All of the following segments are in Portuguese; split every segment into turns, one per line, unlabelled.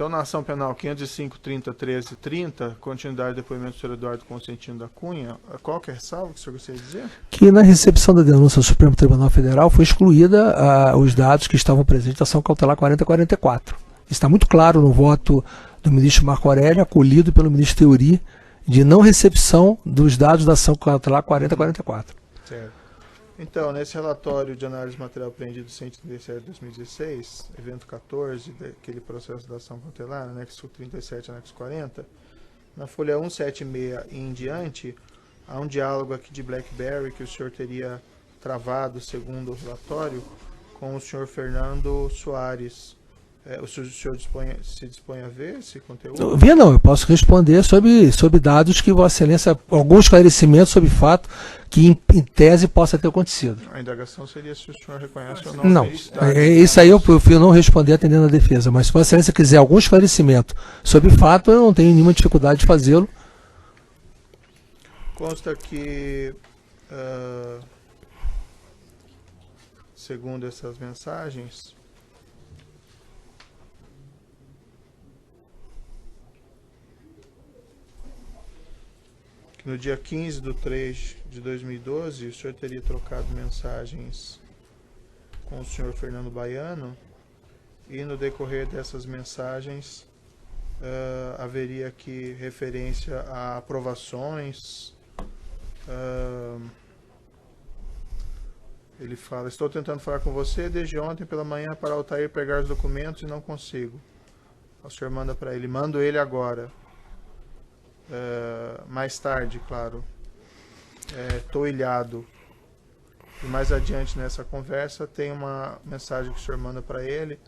Então, na ação penal 505.30.13.30, continuidade do depoimento do senhor Eduardo Constantino da Cunha, qual que é a ressalva que o senhor gostaria de dizer?
Que na recepção da denúncia do Supremo Tribunal Federal foi excluída os dados que estavam presentes na ação cautelar 4044. Está muito claro no voto do ministro Marco Aurélio, acolhido pelo ministro Teori, de não recepção dos dados da ação cautelar 4044.
Certo. Então, nesse relatório de análise material apreendido 137 de 2016, evento 14, daquele processo da ação cautelar, anexo 37, anexo 40, na folha 176 e em diante, há um diálogo aqui de BlackBerry que o senhor teria travado, segundo o relatório, com o senhor Fernando Soares. O senhor se dispõe a ver esse conteúdo?
Via não, eu posso responder sobre dados que Vossa Excelência, alguns esclarecimentos sobre fato que em tese possa ter acontecido.
A indagação seria se o senhor reconhece ou não.
Não, isso aí eu prefiro não responder atendendo a defesa, mas se Vossa Excelência quiser algum esclarecimento sobre fato, eu não tenho nenhuma dificuldade de fazê-lo.
Consta que, segundo essas mensagens, que no dia 15/3/2012, o senhor teria trocado mensagens com o senhor Fernando Baiano, e no decorrer dessas mensagens haveria aqui referência a aprovações. Ele fala: estou tentando falar com você desde ontem pela manhã para Altair pegar os documentos e não consigo. O senhor manda para ele: mando ele agora. Mais tarde, claro, estou ilhado. E mais adiante nessa conversa tem uma mensagem que o senhor manda para ele,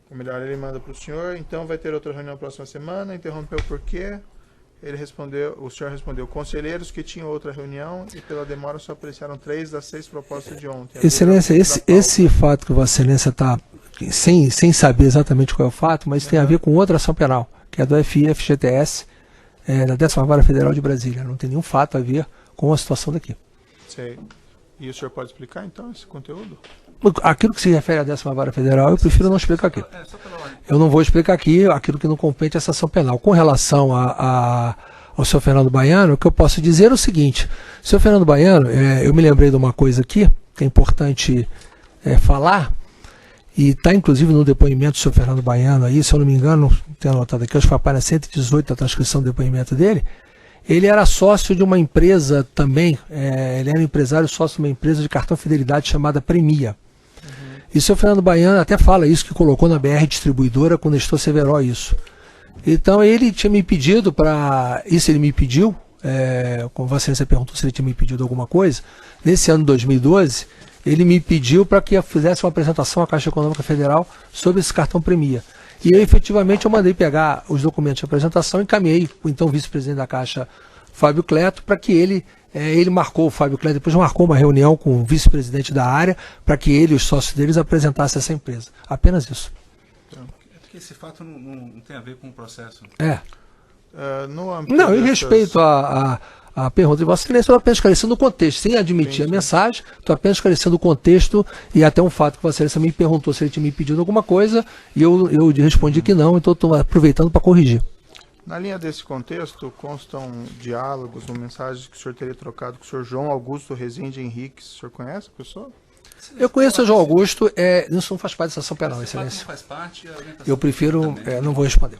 ou melhor, ele manda para o senhor: então vai ter outra reunião na próxima semana. Interrompeu por quê? Ele respondeu, o senhor respondeu: conselheiros que tinham outra reunião e pela demora só apreciaram 3 das 6 propostas de ontem.
Excelência, esse fato que Vossa Excelência está sem saber exatamente qual é o fato, mas tem a ver com outra ação penal, que é do FI-FGTS, da 10ª Vara Federal de Brasília. Não tem nenhum fato a ver com a situação daqui.
Sei. E o senhor pode explicar, então, esse conteúdo?
Aquilo que se refere à 10ª Vara Federal, eu prefiro não explicar aqui. Eu não vou explicar aqui aquilo que não compete a essa ação penal. Com relação ao senhor Fernando Baiano, o que eu posso dizer é o seguinte: o senhor Fernando Baiano, eu me lembrei de uma coisa aqui, que é importante falar, e está inclusive no depoimento do senhor Fernando Baiano, aí, se eu não me engano, tenho anotado aqui, acho que foi a página 118 da transcrição do depoimento dele. Ele era sócio de uma empresa também, ele era empresário sócio de uma empresa de cartão fidelidade chamada Premia. E o senhor Fernando Baiano até fala isso, que colocou na BR Distribuidora com o Nestor Severo isso. Então ele tinha me pedido para... Isso ele me pediu, como Vossa Excelência perguntou se ele tinha me pedido alguma coisa, nesse ano de 2012, ele me pediu para que eu fizesse uma apresentação à Caixa Econômica Federal sobre esse cartão Premia. E eu, efetivamente, eu mandei pegar os documentos de apresentação e encaminhei o então vice-presidente da Caixa, Fábio Cleto, para que ele marcou, o Fábio Cleto depois marcou uma reunião com o vice-presidente da área, para que ele e os sócios deles apresentassem essa empresa. Apenas isso.
Então, esse fato não tem a ver com o processo.
Não, em respeito à pergunta de Vossa Excelência, estou apenas esclarecendo o contexto, sem admitir a mensagem, estou apenas esclarecendo o contexto e até um fato que Vossa Excelência me perguntou se ele tinha me pedido alguma coisa, e eu respondi que não, então estou aproveitando para corrigir.
Na linha desse contexto, constam diálogos ou mensagens que o senhor teria trocado com o senhor João Augusto Rezende Henriques. O senhor conhece a pessoa?
Eu conheço o João Augusto, isso não faz parte dessa ação penal, Excelência.
Não faz parte,
eu prefiro, não vou responder.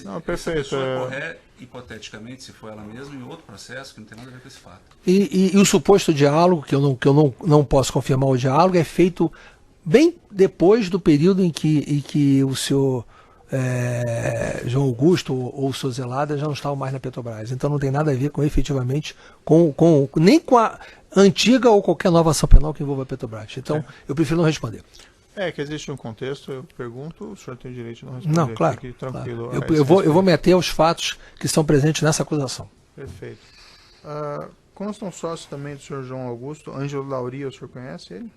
Não, perfeito.
Essa pessoa correr, hipoteticamente, se for ela mesma, em outro processo que não tem nada a ver com esse fato.
E o suposto diálogo, que eu não posso confirmar o diálogo, é feito bem depois do período em que o senhor João Augusto ou o senhor Zelada já não estavam mais na Petrobras. Então não tem nada a ver com, efetivamente, nem com a antiga ou qualquer nova ação penal que envolva a Petrobras. Então eu prefiro não responder.
Que existe um contexto, eu pergunto, o senhor tem o direito de não responder.
Não, claro.
Fique tranquilo.
Claro. Eu vou meter os fatos que estão presentes nessa acusação.
Perfeito. Consta um sócio também do senhor João Augusto, Ângelo Lauria, o senhor conhece ele?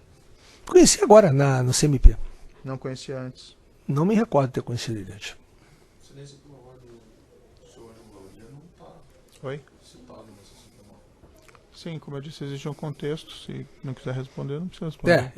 Conheci agora no CMP.
Não conhecia antes?
Não me recordo de ter conhecido ele antes.
Excelência, por favor, do senhor Ângelo Lauria não está
Oi?
citado nessa ação penal.
Sim, como eu disse, existe um contexto. Se não quiser responder, não precisa responder.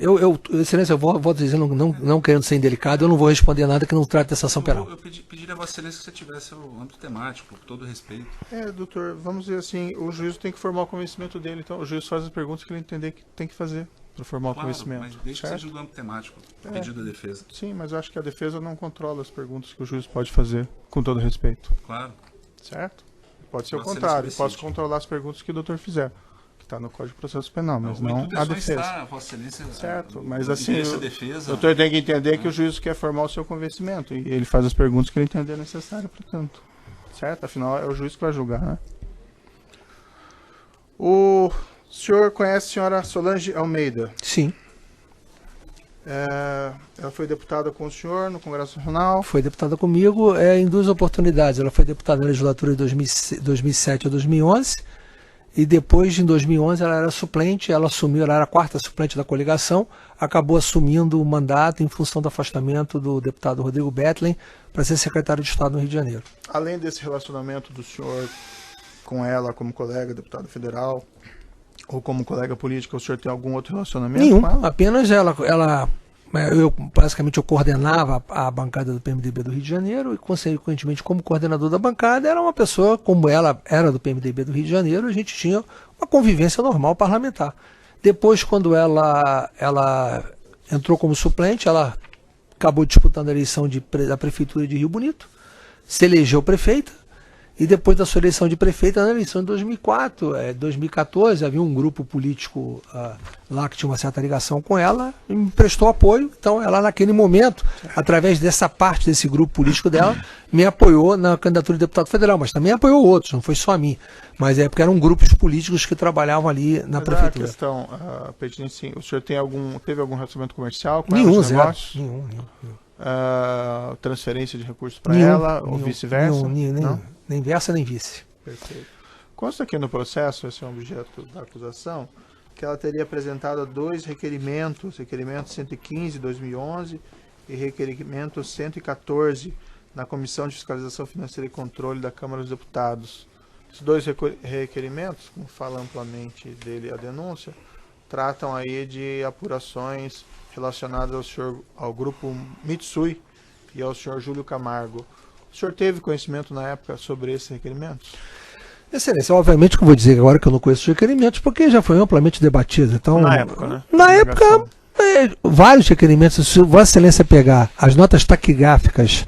Excelência, eu vou dizer, não querendo ser indelicado, eu não vou responder nada que não trate dessa ação penal.
Eu pedi a Vossa Excelência que você tivesse o âmbito temático, com todo respeito.
Doutor, vamos dizer assim, o juiz tem que formar o convencimento dele, então o juiz faz as perguntas que ele entender que tem que fazer para formar o convencimento.
Mas desde que seja do âmbito temático, pedido da defesa.
Sim, mas eu acho que a defesa não controla as perguntas que o juiz pode fazer, com todo respeito.
Claro.
Certo? Pode ser o contrário, posso controlar as perguntas que o doutor fizer, que está no Código de Processo Penal, mas não a defesa.
Está, Vossa Excelência,
certo, mas assim,
o
doutor tem que entender que o juiz quer formar o seu convencimento, e ele faz as perguntas que ele entender necessário, portanto. Certo? Afinal, é o juiz que vai julgar, né? O senhor conhece a senhora Solange Almeida?
Sim.
Ela foi deputada com o senhor no Congresso Nacional?
Foi deputada comigo em duas oportunidades. Ela foi deputada na legislatura de 2007 a 2011 e depois, em 2011, ela era suplente, ela era a quarta suplente da coligação, acabou assumindo o mandato em função do afastamento do deputado Rodrigo Bethlen para ser secretário de Estado no Rio de Janeiro.
Além desse relacionamento do senhor com ela como colega, deputado federal, ou como colega política, o senhor tem algum outro relacionamento
Nenhum,
com ela?
Apenas basicamente eu coordenava a bancada do PMDB do Rio de Janeiro e, consequentemente, como coordenador da bancada, era uma pessoa, como ela era do PMDB do Rio de Janeiro, a gente tinha uma convivência normal parlamentar. Depois, quando ela entrou como suplente, ela acabou disputando a eleição da Prefeitura de Rio Bonito, se elegeu prefeita, e depois da sua eleição de prefeita, na eleição de 2014, havia um grupo político lá que tinha uma certa ligação com ela, e me prestou apoio. Então, ela, naquele momento, através dessa parte desse grupo político dela, me apoiou na candidatura de deputado federal, mas também apoiou outros, não foi só a mim. Mas porque eram grupos políticos que trabalhavam ali na prefeitura.
A questão, sim, o senhor teve algum relacionamento comercial com
nenhum,
ela?
Zero. Nenhum.
Transferência de recursos para ela, ou vice-versa?
Não? Nem versa nem vice.
Perfeito. Consta aqui no processo, esse é um objeto da acusação, que ela teria apresentado dois requerimentos, requerimento 115 de 2011 e requerimento 114 na Comissão de Fiscalização Financeira e Controle da Câmara dos Deputados. Os dois requerimentos, como fala amplamente dele a denúncia, tratam aí de apurações relacionadas ao grupo Mitsui e ao senhor Júlio Camargo. O senhor teve conhecimento na época sobre esses requerimentos?
Excelência, obviamente que eu vou dizer agora que eu não conheço os requerimentos, porque já foi amplamente debatido. Então,
na época, né?
Na época, vários requerimentos. Se Vossa Excelência pegar as notas taquigráficas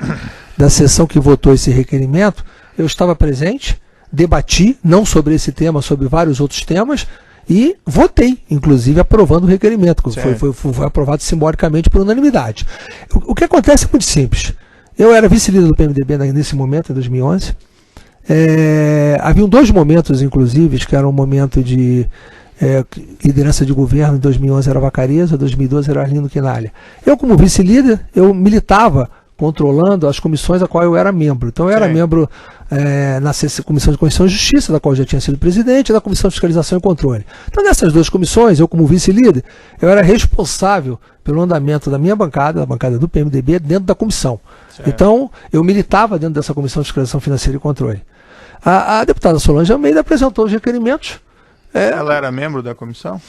da sessão que votou esse requerimento, eu estava presente, debati, não sobre esse tema, sobre vários outros temas, e votei, inclusive, aprovando o requerimento. Foi aprovado simbolicamente por unanimidade. O que acontece é muito simples. Eu era vice-líder do PMDB nesse momento, em 2011. Haviam dois momentos, inclusive, que eram um momento de liderança de governo. Em 2011 era Vacareza, em 2012 era Arlindo Quinalha. Eu, como vice-líder, eu militava controlando as comissões a qual eu era membro. Então, eu era membro na Comissão de Constituição e Justiça, da qual eu já tinha sido presidente, e da Comissão de Fiscalização e Controle. Então, nessas duas comissões, eu, como vice-líder, eu era responsável pelo andamento da minha bancada, da bancada do PMDB, dentro da comissão. Certo. Então, eu militava dentro dessa Comissão de Fiscalização Financeira e Controle. A deputada Solange Almeida apresentou os requerimentos.
Ela era membro da comissão?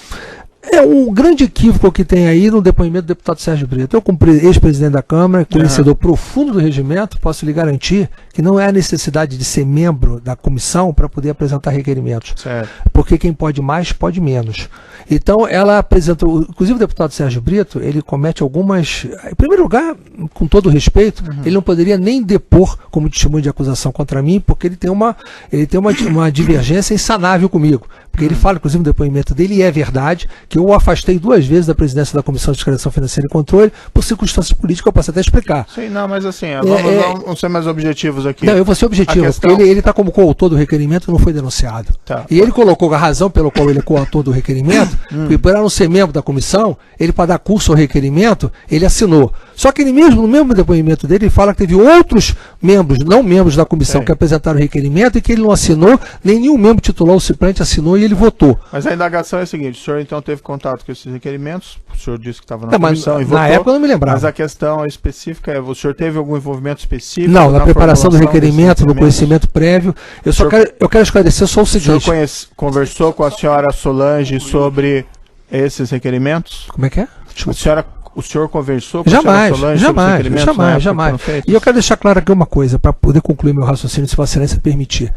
É um grande equívoco que tem aí no depoimento do deputado Sérgio Brito. Eu, como ex-presidente da Câmara, conhecedor profundo do regimento, posso lhe garantir que não é a necessidade de ser membro da comissão para poder apresentar requerimentos.
Certo.
Porque quem pode mais, pode menos. Então, ela apresentou, inclusive o deputado Sérgio Brito, ele comete algumas... Em primeiro lugar, com todo respeito, ele não poderia nem depor como testemunho de acusação contra mim, porque ele tem uma divergência insanável comigo. Porque ele fala, inclusive, no depoimento dele, e é verdade, que eu o afastei 2 vezes da presidência da Comissão de Fiscalização Financeira e Controle por circunstâncias políticas que eu posso até explicar.
Sim, não, mas assim, vamos ser mais objetivos aqui.
Não, eu vou ser objetivo, porque ele está como coautor do requerimento e não foi denunciado.
Tá.
E ele colocou a razão pela qual ele é coautor do requerimento, porque por não ser membro da comissão, ele, para dar curso ao requerimento, ele assinou. Só que ele mesmo, no mesmo depoimento dele, ele fala que teve outros membros, não membros da comissão, que apresentaram o requerimento e que ele não assinou, nem nenhum membro titular ou suplente assinou, e ele votou.
Mas a indagação é a seguinte, o senhor então teve contato com esses requerimentos, o senhor disse que estava na
Não, mas
comissão e
na
votou.
época eu não me lembrava.
Mas a questão específica é, o senhor teve algum envolvimento específico?
Não, na preparação do
formulação
requerimento,
desses
no conhecimento prévio. Eu quero esclarecer só o
O
seguinte.
senhor conversou com a senhora Solange sobre esses requerimentos?
Como é que é?
O senhor conversou com a senhora Solange sobre os requerimentos?
Jamais. E eu quero deixar claro aqui uma coisa, para poder concluir meu raciocínio, se Vossa Excelência permitir.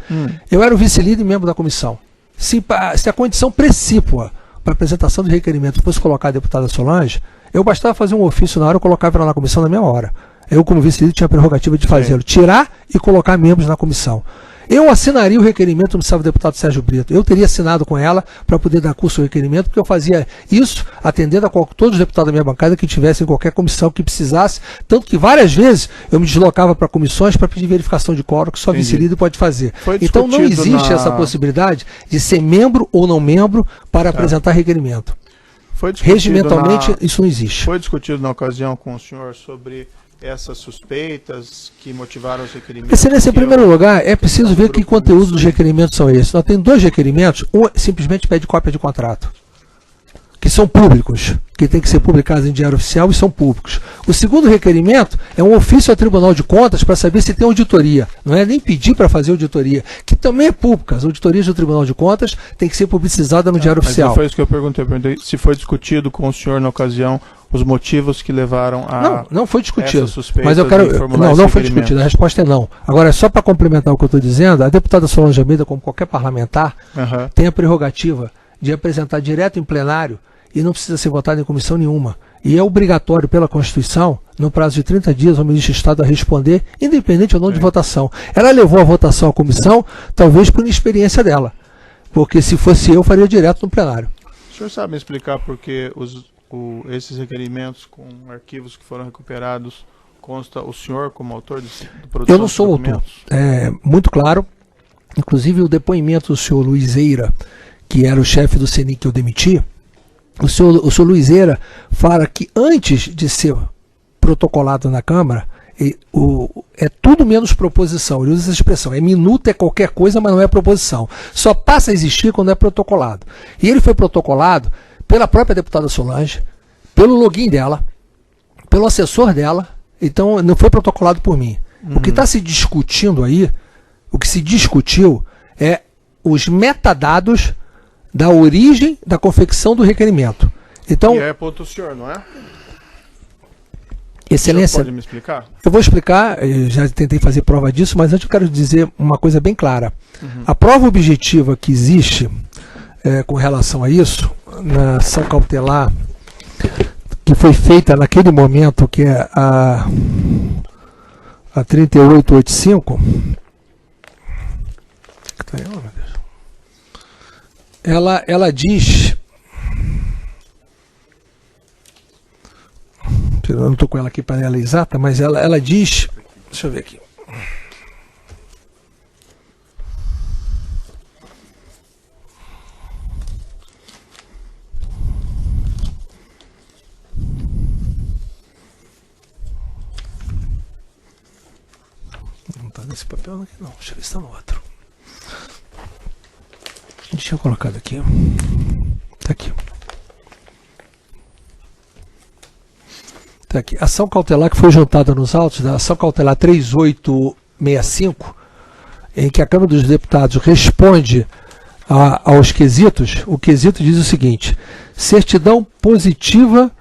Eu era o vice-líder e membro da comissão. Se a condição precípua para a apresentação do requerimento fosse colocar a deputada Solange, eu bastava fazer um ofício na hora e colocava ela na comissão na mesma hora. Eu, como vice-líder, tinha a prerrogativa de fazê-lo, tirar e colocar membros na comissão. Eu assinaria o requerimento, não precisava do deputado Sérgio Brito. Eu teria assinado com ela para poder dar curso ao requerimento, porque eu fazia isso atendendo a todos os deputados da minha bancada que tivessem qualquer comissão que precisasse, tanto que várias vezes eu me deslocava para comissões para pedir verificação de quórum, que só vice-líder pode fazer. Então não existe essa possibilidade de ser membro ou não membro para apresentar requerimento. Regimentalmente, isso não existe.
Foi discutido na ocasião com o senhor sobre essas suspeitas que motivaram os requerimentos?
Excelência, em primeiro lugar, é preciso ver que conteúdo dos requerimentos são esses. Nós temos 2 requerimentos, um simplesmente pede cópia de contrato, que são públicos, que tem que ser publicados em diário oficial e são públicos. O segundo requerimento é um ofício ao Tribunal de Contas para saber se tem auditoria. Não é nem pedir para fazer auditoria, que também é pública. As auditorias do Tribunal de Contas têm que ser publicizadas no diário oficial.
Mas foi isso que eu perguntei se foi discutido com o senhor na ocasião os motivos que levaram a
não foi discutido.
Mas
eu quero não foi discutido. A resposta é não. Agora, só para complementar o que eu estou dizendo, a deputada Solange Almeida, como qualquer parlamentar, tem a prerrogativa de apresentar direto em plenário e não precisa ser votado em comissão nenhuma. E é obrigatório pela Constituição, no prazo de 30 dias, o ministro de Estado a responder, independente ou não de votação. Ela levou a votação à comissão, talvez por inexperiência dela, porque se fosse eu, faria direto no plenário.
O senhor sabe me explicar por que esses requerimentos com arquivos que foram recuperados consta o senhor como autor de produção?
Eu não sou autor. É muito claro. Inclusive o depoimento do senhor Luizeira, que era o chefe do CNI que eu demiti, o senhor Luizeira fala que antes de ser protocolado na Câmara, é tudo menos proposição. Ele usa essa expressão. É minuta, é qualquer coisa, mas não é proposição. Só passa a existir quando é protocolado. E ele foi protocolado pela própria deputada Solange, pelo login dela, pelo assessor dela, então não foi protocolado por mim. O que está se discutindo aí, o que se discutiu é os metadados da origem da confecção do requerimento. Então,
e é ponto o senhor, não é?
Excelência,
pode me explicar?
Eu vou explicar, eu já tentei fazer prova disso, mas antes eu quero dizer uma coisa bem clara. A prova objetiva que existe com relação a isso, na ação cautelar que foi feita naquele momento, que é a 3885, ela diz, eu não estou com ela aqui para ela exata, mas ela diz, deixa eu ver aqui. Não está nesse papel aqui não, deixa eu ver se está no outro. Deixa eu colocar aqui. Está aqui. Está aqui. Ação cautelar que foi juntada nos autos da ação cautelar 3865, em que a Câmara dos Deputados responde aos quesitos. O quesito diz o seguinte: certidão positiva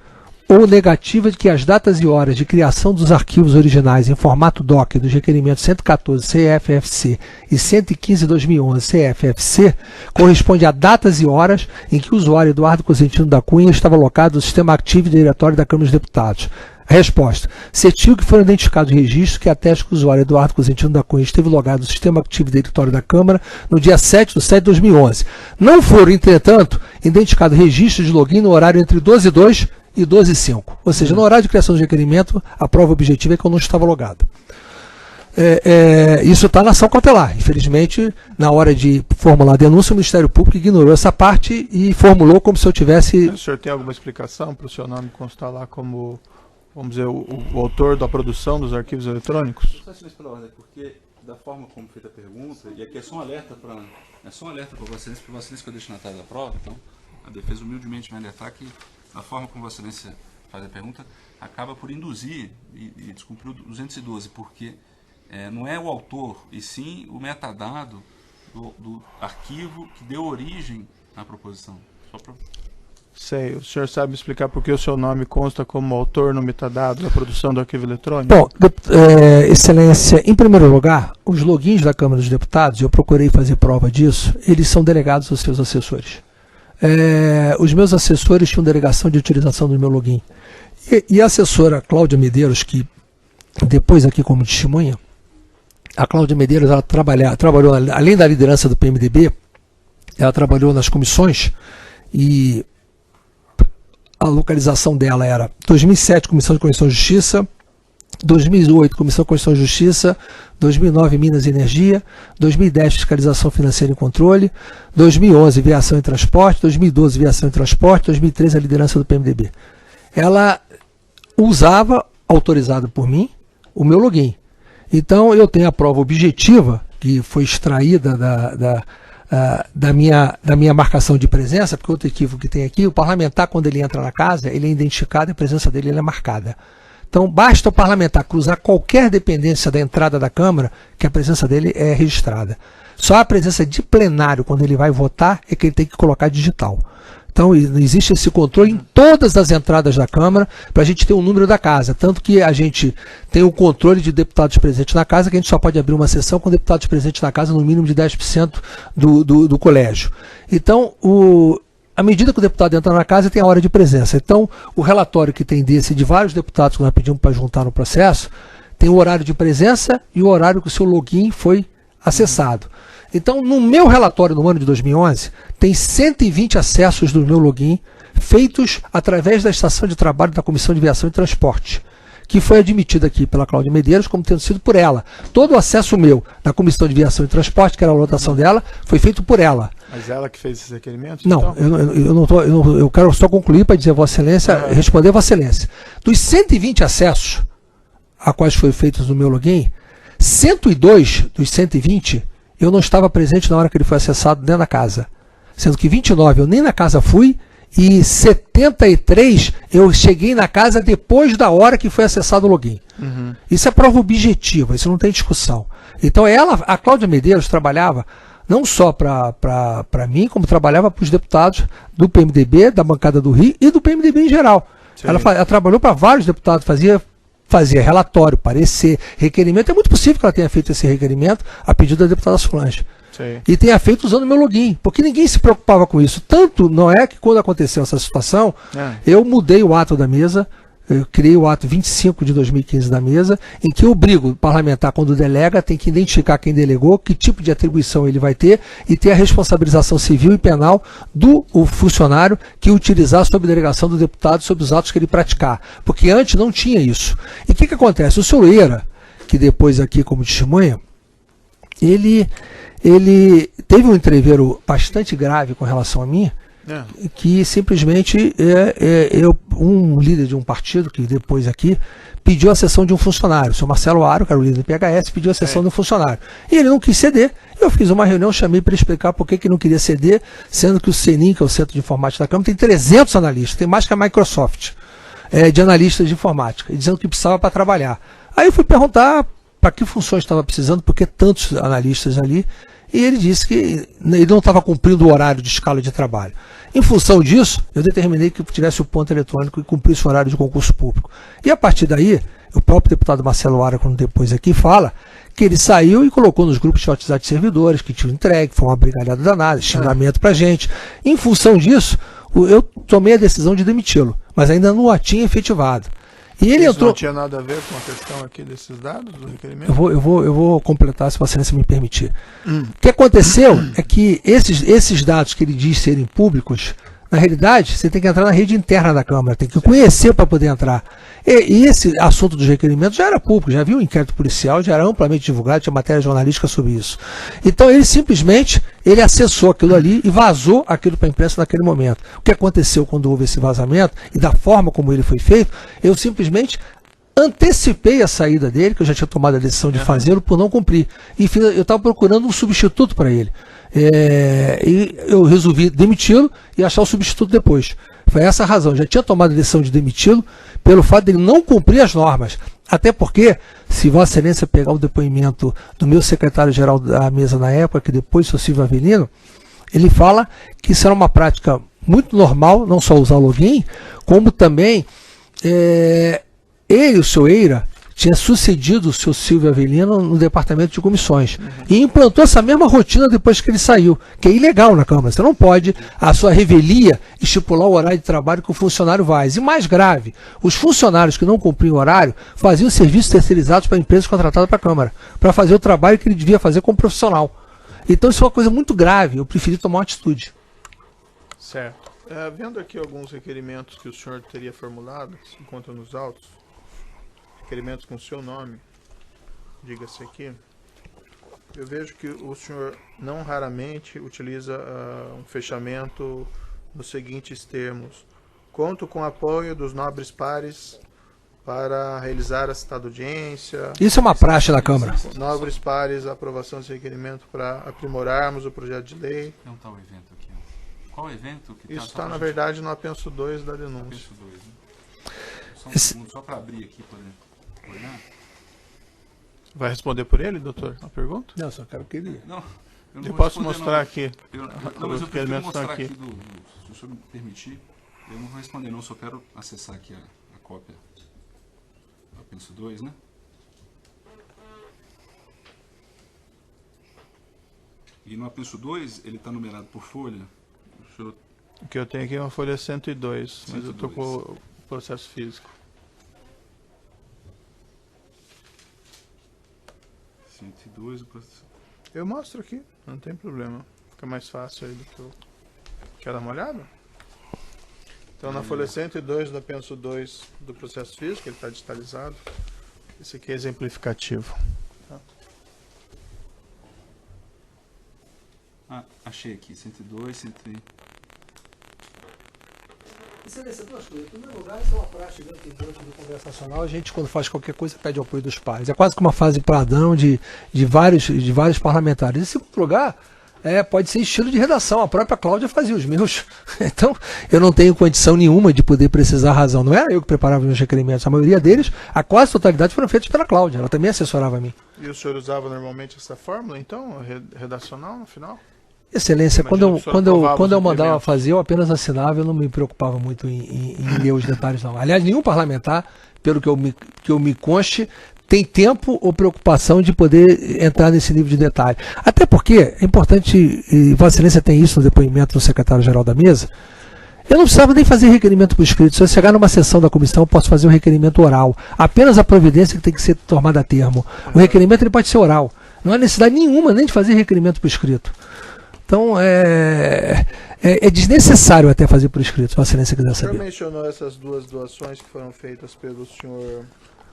ou negativa de que as datas e horas de criação dos arquivos originais em formato DOC dos requerimentos 114 CFFC e 115/2011 CFFC corresponde a datas e horas em que o usuário Eduardo Cosentino da Cunha estava alocado no sistema ativo e diretório da Câmara dos Deputados. Resposta: certigo que foram identificados registros que atestam que o usuário Eduardo Cosentino da Cunha esteve logado no sistema ativo e diretório da Câmara no dia 7/7/2011. Não foram, entretanto, identificados registros de login no horário entre 12h02 e 12h05. Ou seja, no horário de criação do requerimento, a prova objetiva é que eu não estava logado. Isso está na ação cautelar. Infelizmente, na hora de formular a denúncia, o Ministério Público ignorou essa parte e formulou como se eu tivesse...
O senhor tem alguma explicação para o seu nome constar lá como, vamos dizer, o autor da produção dos arquivos eletrônicos?
Só silêncio pela ordem, porque
da forma como feita a pergunta, e aqui é só um alerta para Vossa Excelência que eu deixo na tela da prova, então a defesa humildemente vai alertar que a forma como Vossa Excelência faz a pergunta acaba por induzir e descumprir o 212, porque não é o autor, e sim o metadado do arquivo que deu origem à proposição. Só pra...
Sei, o senhor sabe explicar por que o seu nome consta como autor no metadado da produção do arquivo eletrônico?
Bom, Excelência, em primeiro lugar, os logins da Câmara dos Deputados, eu procurei fazer prova disso, eles são delegados aos seus assessores. Os meus assessores tinham delegação de utilização do meu login. E a assessora Cláudia Medeiros, que depois aqui como testemunha, a Cláudia Medeiros ela trabalhou, além da liderança do PMDB, ela trabalhou nas comissões e a localização dela era 2007, Comissão de Constituição e Justiça, 2008, Comissão de Constituição e Justiça, 2009, Minas e Energia, 2010, Fiscalização Financeira e Controle, 2011, Viação e Transporte, 2012, Viação e Transporte, 2013, a liderança do PMDB. Ela usava, autorizada por mim, o meu login. Então, eu tenho a prova objetiva, que foi extraída da minha marcação de presença, porque outro equívoco que tem aqui, o parlamentar, quando ele entra na casa, ele é identificado e a presença dele é marcada. Então, basta o parlamentar cruzar qualquer dependência da entrada da Câmara, que a presença dele é registrada. Só a presença de plenário, quando ele vai votar, é que ele tem que colocar digital. Então, existe esse controle em todas as entradas da Câmara para a gente ter o número da casa. Tanto que a gente tem o controle de deputados presentes na casa, que a gente só pode abrir uma sessão com deputados presentes na casa no mínimo de 10% do colégio. Então, à medida que o deputado entra na casa, tem a hora de presença. Então, o relatório que tem desse de vários deputados que nós pedimos para juntar no processo, tem o horário de presença e o horário que o seu login foi acessado. Então, no meu relatório no ano de 2011, tem 120 acessos do meu login feitos através da estação de trabalho da Comissão de Viação e Transporte, que foi admitida aqui pela Cláudia Medeiros como tendo sido por ela. Todo o acesso meu na Comissão de Viação e Transporte, que era a lotação dela, foi feito por ela.
Mas ela que fez esses requerimentos?
Não,
então?
eu quero só concluir para dizer Vossa Excelência, responder Vossa Excelência. Dos 120 acessos a quais foram feitos no meu login, 102 dos 120 eu não estava presente na hora que ele foi acessado dentro da casa. Sendo que 29 eu nem na casa fui e 73 eu cheguei na casa depois da hora que foi acessado o login. Uhum. Isso é prova objetiva, isso não tem discussão. Então a Cláudia Medeiros trabalhava não só para mim, como trabalhava para os deputados do PMDB, da bancada do Rio e do PMDB em geral. Ela trabalhou para vários deputados, fazia relatório, parecer, requerimento. É muito possível que ela tenha feito esse requerimento a pedido da deputada Solange. Sim. E tenha feito usando o meu login, porque ninguém se preocupava com isso. Tanto não é que quando aconteceu essa situação, eu mudei o ato da mesa, eu criei o ato 25 de 2015 da mesa, em que eu obrigo o parlamentar, quando delega, tem que identificar quem delegou, que tipo de atribuição ele vai ter e ter a responsabilização civil e penal do funcionário que utilizar sob delegação do deputado sobre os atos que ele praticar. Porque antes não tinha isso. E o que acontece? O senhor Loeira, que depois aqui como testemunha, ele teve um entreveiro bastante grave com relação a mim, que simplesmente um líder de um partido, que depois aqui, pediu a cessão de um funcionário. O senhor Marcelo Aro, que era o líder do PHS, pediu a cessão de um funcionário. E ele não quis ceder. Eu fiz uma reunião, chamei para explicar por que não queria ceder, sendo que o CENIM, que é o Centro de Informática da Câmara, tem 300 analistas, tem mais que a Microsoft, de analistas de informática, dizendo que precisava para trabalhar. Aí eu fui perguntar para que funções estava precisando, por que tantos analistas ali, e ele disse que ele não estava cumprindo o horário de escala de trabalho. Em função disso, eu determinei que tivesse o ponto eletrônico e cumprisse o horário de concurso público. E a partir daí, o próprio deputado Marcelo Ara, quando depois aqui fala, que ele saiu e colocou nos grupos de WhatsApp de servidores, que tinham entregue, foi uma brigalhada danada, xingamento pra gente. Em função disso, eu tomei a decisão de demiti-lo, mas ainda não a tinha efetivado. E ele entrou...
não tinha nada a ver com a questão aqui desses dados do requerimento?
Eu vou completar, se Vossa Excelência me permitir. O que aconteceu é que esses dados que ele diz serem públicos, na realidade, você tem que entrar na rede interna da Câmara, tem que conhecer para poder entrar. E esse assunto dos requerimentos já era público, já havia um inquérito policial, já era amplamente divulgado, tinha matéria jornalística sobre isso. Então ele simplesmente, acessou aquilo ali e vazou aquilo para a imprensa naquele momento. O que aconteceu quando houve esse vazamento e da forma como ele foi feito, eu simplesmente antecipei a saída dele, que eu já tinha tomado a decisão de fazê-lo por não cumprir. E eu estava procurando um substituto para ele. E eu resolvi demiti-lo e achar o substituto depois. Foi essa a razão. Eu já tinha tomado a decisão de demiti-lo pelo fato de ele não cumprir as normas. Até porque, se Vossa Excelência pegar o depoimento do meu secretário-geral da mesa na época, que depois sou Silvio Avelino, ele fala que isso era uma prática muito normal, não só usar o login, como também ele, o seu Eira, tinha sucedido o seu Silvio Avelino no departamento de comissões. E implantou essa mesma rotina depois que ele saiu, que é ilegal na Câmara. Você não pode, a sua revelia, estipular o horário de trabalho que o funcionário faz. E mais grave, os funcionários que não cumpriam o horário faziam serviços terceirizados para empresas contratadas para a Câmara, para fazer o trabalho que ele devia fazer como profissional. Então isso é uma coisa muito grave, eu preferi tomar uma atitude.
Certo. Vendo aqui alguns requerimentos que o senhor teria formulado, que se encontram nos autos, requerimentos com seu nome, diga-se aqui, eu vejo que o senhor não raramente utiliza um fechamento nos seguintes termos: conto com o apoio dos nobres pares para realizar a citada audiência.
Isso é uma praxe da Câmara.
Nobres pares, a aprovação desse requerimento para aprimorarmos o projeto de lei.
Não está o evento aqui. Qual evento? Que
isso está, na verdade, no apenso 2 da denúncia.
Apenso 2, né? Só um segundo, só para abrir aqui, por exemplo.
Vai responder por ele, doutor, a pergunta?
Não, só quero que ele...
Não,
eu posso mostrar aqui.
Os requerimentos estão aqui. Se o senhor me permitir, eu não vou responder não, só quero acessar aqui a cópia do apenso 2, né? E no apenso 2, ele está numerado por folha.
O que eu tenho aqui é uma folha 102, mas eu estou com o processo físico.
102, o processo.
Eu mostro aqui, não tem problema. Fica mais fácil aí do que eu... Quer dar uma olhada? Então, na folha 102 do apenso 2 do processo físico, ele está digitalizado. Esse aqui é exemplificativo.
Achei aqui, 102, 103.
Excelência, duas coisas. Em primeiro lugar, isso é uma praxe dentro do Congresso Nacional. A gente, quando faz qualquer coisa, pede o apoio dos pares. É quase que uma fase padrão de vários parlamentares. Em segundo lugar, pode ser estilo de redação. A própria Cláudia fazia os meus. Então, eu não tenho condição nenhuma de poder precisar razão. Não era eu que preparava os meus requerimentos. A maioria deles, a quase totalidade, foram feitos pela Cláudia. Ela também assessorava a mim.
E o senhor usava normalmente essa fórmula, então, redacional no final?
Excelência, quando eu mandava fazer, eu apenas assinava, eu não me preocupava muito em ler os detalhes, não. Aliás, nenhum parlamentar, pelo que eu me conste, tem tempo ou preocupação de poder entrar nesse nível de detalhe. Até porque é importante, e Vossa Excelência tem isso no depoimento do secretário-geral da mesa, eu não precisava nem fazer requerimento por escrito. Se eu chegar numa sessão da comissão, eu posso fazer um requerimento oral. Apenas a providência que tem que ser tomada a termo. O requerimento ele pode ser oral. Não há necessidade nenhuma nem de fazer requerimento por escrito. Então, é desnecessário até fazer por escrito, se Vossa Excelência quiser saber.
O senhor mencionou essas duas doações que foram feitas pelo senhor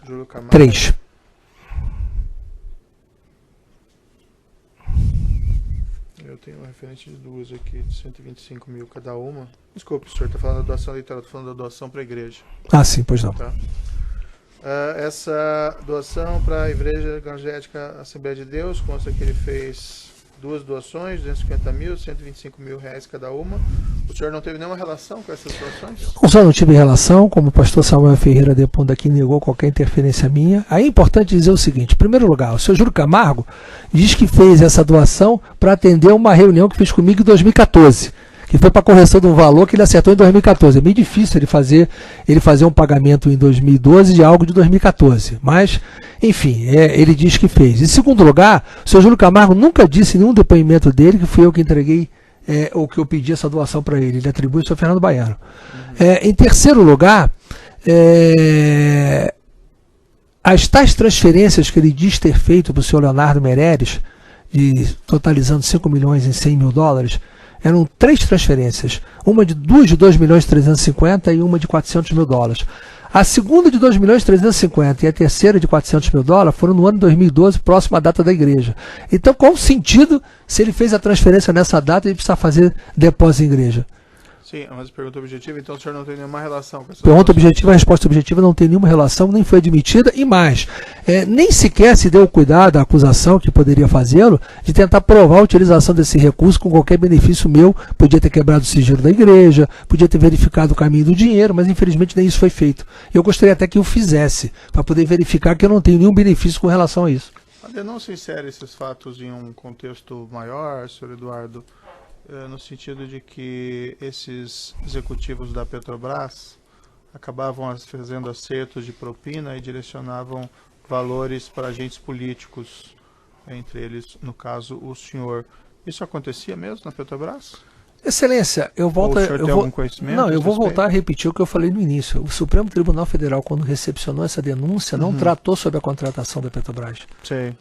Júlio Camargo.
3.
Eu tenho uma referente de duas aqui, de 125 mil cada uma. Desculpe, o senhor está falando da doação literal, estou falando da doação para a igreja.
Ah, sim, pois não.
Tá. Essa doação para a Igreja Evangélica Assembleia de Deus, consta que ele fez duas doações, 250 mil, 125 mil reais cada uma. O senhor não teve nenhuma relação com essas doações?
Não só não tive relação, como o pastor Samuel Ferreira depondo aqui negou qualquer interferência minha. Aí é importante dizer o seguinte: em primeiro lugar, o senhor Júlio Camargo diz que fez essa doação para atender uma reunião que fez comigo em 2014, que foi para correção de um valor que ele acertou em 2014. É meio difícil ele fazer um pagamento em 2012 de algo de 2014, mas, enfim, ele diz que fez. Em segundo lugar, o senhor Júlio Camargo nunca disse em nenhum depoimento dele que fui eu que entreguei ou que eu pedi essa doação para ele. Ele atribui ao senhor Fernando Baiano. Em terceiro lugar, as tais transferências que ele diz ter feito para o senhor Leonardo Meirelles, totalizando 5 milhões em 100 mil dólares, eram 3 transferências, duas de 2 milhões e 350 e uma de 400 mil dólares. A segunda de 2 milhões e 350 e a terceira de 400 mil dólares foram no ano de 2012, próximo à data da igreja. Então, qual o sentido, se ele fez a transferência nessa data, ele precisa fazer depósito em igreja?
Sim, mas pergunta objetiva, então o senhor não tem nenhuma relação com essa
Pergunta objetiva, a resposta objetiva não tem nenhuma relação, nem foi admitida, e mais, nem sequer se deu cuidado à acusação, que poderia fazê-lo, de tentar provar a utilização desse recurso com qualquer benefício meu. Podia ter quebrado o sigilo da igreja, podia ter verificado o caminho do dinheiro, mas infelizmente nem isso foi feito. Eu gostaria até que o fizesse, para poder verificar que eu não tenho nenhum benefício com relação a isso.
A denúncia insere esses fatos em um contexto maior, senhor Eduardo, no sentido de que esses executivos da Petrobras acabavam fazendo acertos de propina e direcionavam valores para agentes políticos, entre eles, no caso, o senhor. Isso acontecia mesmo na Petrobras?
Excelência, eu volto.
Ou o senhor tem algum conhecimento?
Não, eu vou
respeito?
voltar a repetir o que eu falei no início. O Supremo Tribunal Federal, quando recepcionou essa denúncia, não tratou sobre a contratação da Petrobras.
Sei.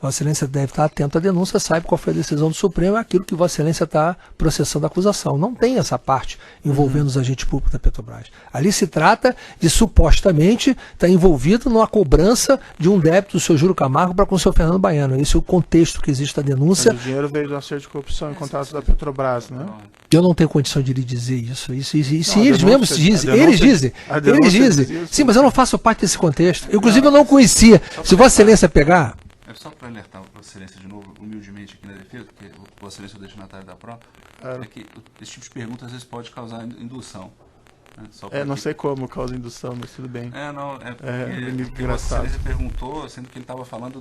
Vossa Excelência deve estar atento à denúncia, sabe qual foi a decisão do Supremo, é aquilo que Vossa Excelência está processando a acusação. Não tem essa parte envolvendo os agentes públicos da Petrobras. Ali se trata de supostamente estar envolvido numa cobrança de um débito do seu Júlio Camargo para com o seu Fernando Baiano. Esse é o contexto que existe da denúncia.
Mas o dinheiro veio do acerto de corrupção em contratos da Petrobras, né?
Eu não tenho condição de lhe dizer isso. Isso
Não,
eles mesmos dizem. Eles dizem. Sim, mas eu não faço parte desse contexto. Inclusive, eu não conhecia. Se Vossa Excelência pegar.
É só para alertar Vossa Excelência de novo, humildemente aqui na defesa, porque Vossa Excelência é o destinatário da prova, é que esse tipo de pergunta às vezes pode causar indução. Né?
Não sei como causa indução, mas tudo bem.
Porque Vossa Excelência perguntou, sendo que ele estava falando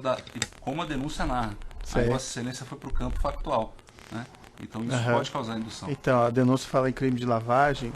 como a denúncia narra. Aí Vossa Excelência foi para o campo factual. Né? Então isso pode causar indução.
Então, a denúncia fala em crime de lavagem.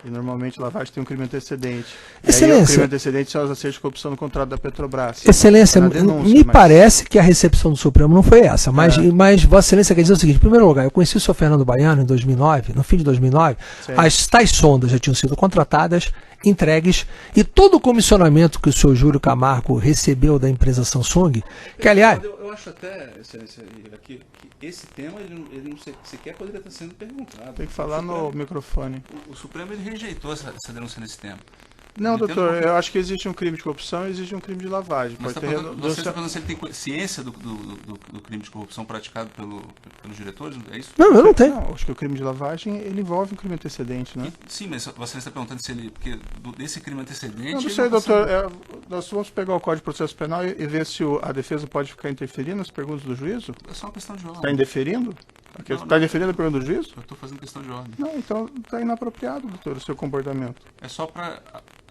E normalmente lavagem tem um crime antecedente.
Excelência.
E aí, o crime antecedente são os acertos de corrupção no contrato da Petrobras.
Excelência, me parece que a recepção do Supremo não foi essa, mas Vossa Excelência quer dizer o seguinte: em primeiro lugar, eu conheci o senhor Fernando Baiano em 2009, no fim de 2009, as tais sondas já tinham sido contratadas, entregues, e todo o comissionamento que o senhor Júlio Camargo recebeu da empresa Samsung, que aliás...
Eu acho até, Excelência, que esse tema ele não sequer poderia estar sendo perguntado.
Tem que falar no microfone.
O Supremo ele rejeitou essa denúncia nesse tema.
Não, doutor, eu acho que existe um crime de corrupção e existe um crime de lavagem.
Você está perguntando se ele tem ciência do crime de corrupção praticado pelos diretores? É isso?
Não, eu não tenho.
Não, acho que o crime de lavagem ele envolve um crime antecedente, né?
Sim, mas você está perguntando se ele... Porque desse crime antecedente...
Não sei, doutor. Nós vamos pegar o Código de Processo Penal e ver se a defesa pode ficar interferindo nas perguntas do juízo?
É só uma questão de ordem.
Está indeferindo? Está indeferindo a pergunta do juízo?
Eu estou fazendo questão de ordem.
Não, então está inapropriado, doutor, o seu comportamento.
É só para...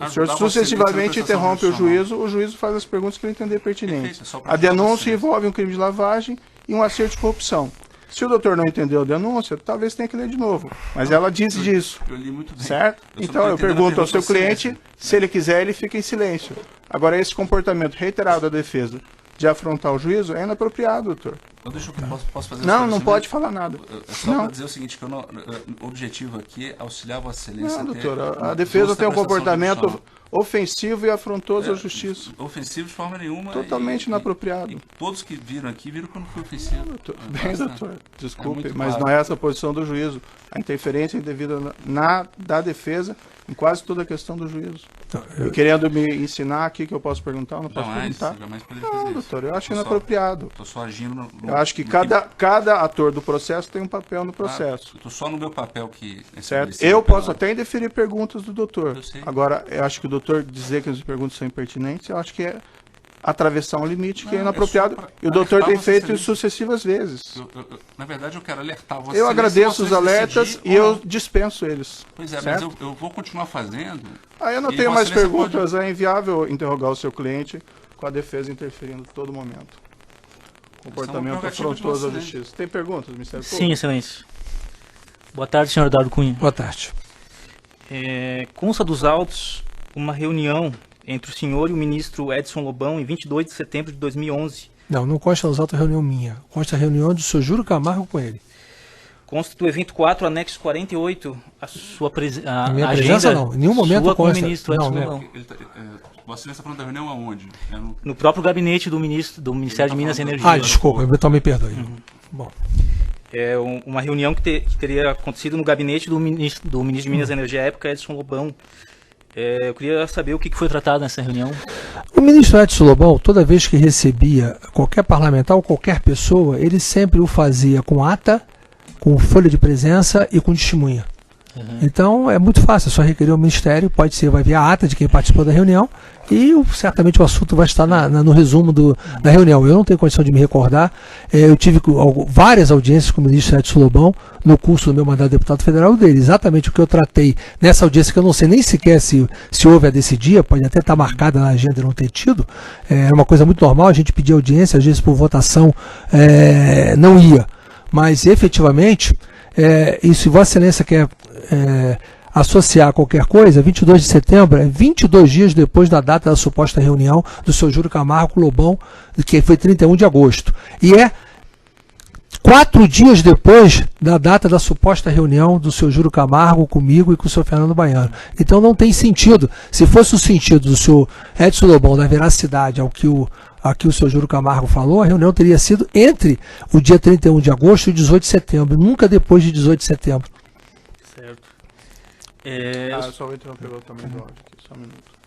O senhor sucessivamente interrompe o juízo faz as perguntas que ele entender pertinentes. A denúncia envolve um crime de lavagem e um acerto de corrupção. Se o doutor não entendeu a denúncia, talvez tenha que ler de novo. Mas ela diz disso.
Eu li muito bem.
Certo? Então eu pergunto ao seu cliente, se ele quiser, ele fica em silêncio. Agora, esse comportamento reiterado da defesa de afrontar o juízo é inapropriado, doutor.
Posso fazer
não pode falar nada.
É só para dizer o seguinte, que o objetivo aqui é auxiliar Vossa Excelência.
Não, doutor, a defesa tem um comportamento ofensivo e afrontoso à justiça.
Ofensivo de forma nenhuma.
Totalmente inapropriado.
E todos que viram aqui viram que eu não fui ofensivo.
Doutor, desculpe, mas não é essa a posição do juízo. A interferência indevida da defesa em quase toda a questão do juízo. E querendo me ensinar aqui que eu posso perguntar, eu não posso perguntar?
Jamais poderia fazer
doutor, eu acho inapropriado.
Estou só agindo
eu acho que cada ator do processo tem um papel no processo.
Estou só no meu papel que...
Certo? Eu posso até indeferir perguntas do doutor. Agora, eu acho que o doutor dizer que as perguntas são impertinentes, eu acho que é atravessar um limite que é inapropriado. E o doutor tem feito isso sucessivas vezes.
Na verdade, eu quero alertar você.
Eu agradeço os alertas e eu dispenso eles.
Pois é, mas eu vou continuar fazendo.
Eu não tenho mais perguntas. É inviável interrogar o seu cliente com a defesa interferindo a todo momento. Comportamento afrontoso à justiça. Tem perguntas, Ministério Público?
Sim, Excelência. Boa tarde, senhor Eduardo Cunha.
Boa tarde.
Consta dos autos uma reunião entre o senhor e o ministro Edson Lobão em 22 de setembro de 2011.
Não consta nos autos a reunião minha. Consta a reunião do senhor Júlio Camargo com ele.
Consta do evento 4, anexo 48, a sua
a minha presença não. Em nenhum momento
sua
consta.
Com o ministro Edson Lobão.
Vossa Excelência está falando da reunião aonde?
No próprio gabinete do Ministério de Minas e Energia.
Desculpa, então me perdoe. Bom.
É uma reunião que teria acontecido no gabinete do ministro de Minas e Energia à época, Edson Lobão. Eu queria saber o que foi tratado nessa reunião.
O ministro Edson Lobão, toda vez que recebia qualquer parlamentar ou qualquer pessoa, ele sempre o fazia com ata, com folha de presença e com testemunha. Então é muito fácil, é só requerer o Ministério, vai ver a ata de quem participou da reunião e certamente o assunto vai estar no resumo da reunião. Eu não tenho condição de me recordar, eu tive várias audiências com o ministro Edson Lobão no curso do meu mandato de deputado federal dele, exatamente o que eu tratei nessa audiência, que eu não sei nem sequer se houve a desse dia, pode até estar marcada na agenda e não ter tido, é uma coisa muito normal, a gente pedir audiência, às vezes por votação não ia, mas efetivamente, e se Vossa Excelência quer associar qualquer coisa, 22 de setembro é 22 dias depois da data da suposta reunião do seu Júlio Camargo com o Lobão, que foi 31 de agosto. E 4 dias depois da data da suposta reunião do seu Júlio Camargo comigo e com o seu Fernando Baiano. Então não tem sentido. Se fosse o sentido do seu Edson Lobão, da veracidade ao que o seu Júlio Camargo falou, a reunião teria sido entre o dia 31 de agosto e 18 de setembro, nunca depois de 18 de setembro.
Certo.
Só vou interromper também do áudio aqui, só um minuto.